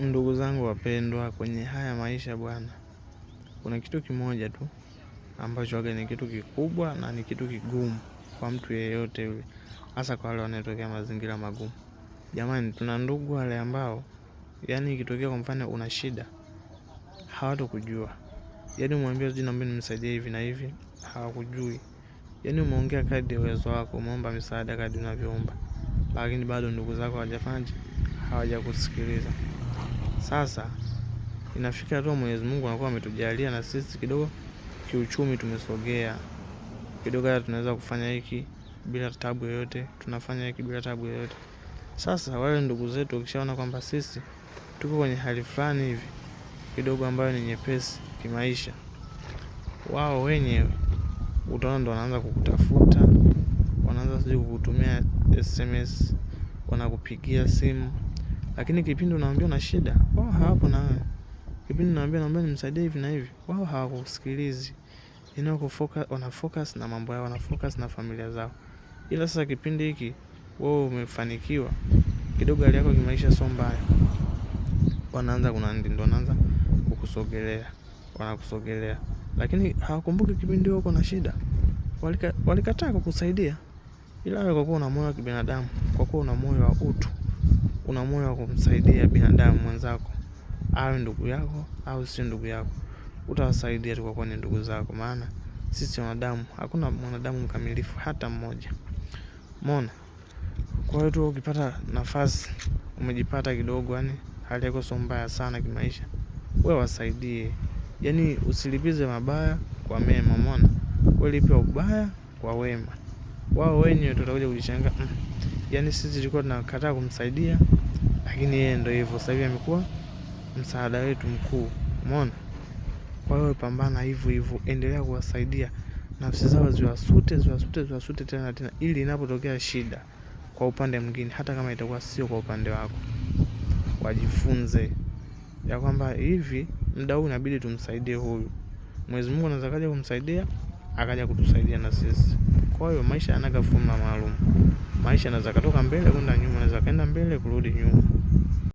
Ndugu zangu wapendwa, kwenye haya maisha bwana, kuna kitu kimoja tu ambacho waga ni kitu kikubwa na ni kitu kigumu kwa mtu yeyote yule, hasa kwa wale wanaotokea mazingira magumu. Jamani, tuna ndugu wale ambao yani ikitokea kwa mfano una shida hawatokujua. Yani umwambie sijui naomba nimsaidie hivi na hivi, hawakujui. Yani umeongea kadri uwezo wako, umeomba msaada kadri unavyoomba, lakini bado ndugu zako hawajakusikiliza. Sasa inafika tu Mwenyezi Mungu anakuwa ametujalia na sisi kidogo kiuchumi tumesogea. Kidogo hata tunaweza kufanya hiki bila taabu yoyote, tunafanya hiki bila taabu yoyote. Sasa wale ndugu zetu wakishaona kwamba sisi tuko kwenye hali fulani hivi kidogo ambayo ni nyepesi kimaisha, wao wenyewe utaona ndo wanaanza kukutafuta, wanaanza sijui kukutumia SMS, wanakupigia simu. Lakini kipindi unaambia una shida, wao hawapo na wewe. Kipindi unaambia naomba nimsaidie hivi na hivi, wao hawakusikilizi. Wana focus na mambo yao, wana focus na familia zao. Ila sasa kipindi hiki wewe umefanikiwa, kidogo hali yako kimaisha sio mbaya, wanaanza kukusogelea, wanakusogelea. Lakini hawakumbuki kipindi wewe uko na shida. Walikataa kukusaidia. Ila wewe kwa kuwa una moyo wa kibinadamu, kwa kuwa una moyo wa utu, una moyo wa kumsaidia binadamu mwenzako, awe ndugu yako au si ndugu yako, utawasaidia tu kwa kuwa ni ndugu zako. Maana sisi wanadamu, hakuna mwanadamu mkamilifu hata mmoja. Umeona? Kwa hiyo tu ukipata nafasi, umejipata kidogo yani hali yako sio mbaya sana kimaisha, wewe wasaidie. Yani usilipize mabaya kwa mema. Umeona? Wewe lipa ubaya kwa wema. Wao wenyewe tutakuja kujishangaa, yani sisi tulikuwa tunakataa kumsaidia, lakini yeye ndio hivyo sasa hivi amekuwa msaada wetu mkuu. Umeona? Kwa hiyo pambana hivyo hivyo, endelea kuwasaidia. Nafsi zao ziwasute tena ili inapotokea shida kwa upande mwingine, hata kama itakuwa sio kwa upande wako, wajifunze ya kwamba hivi muda huu inabidi tumsaidie huyu. Mwenyezi Mungu anaweza kaja kumsaidia, akaja kutusaidia na sisi. Kwa hiyo maisha yanaga fumula maalum. Maisha yanaweza kutoka mbele kwenda nyuma, yanaweza kaenda mbele kurudi nyuma.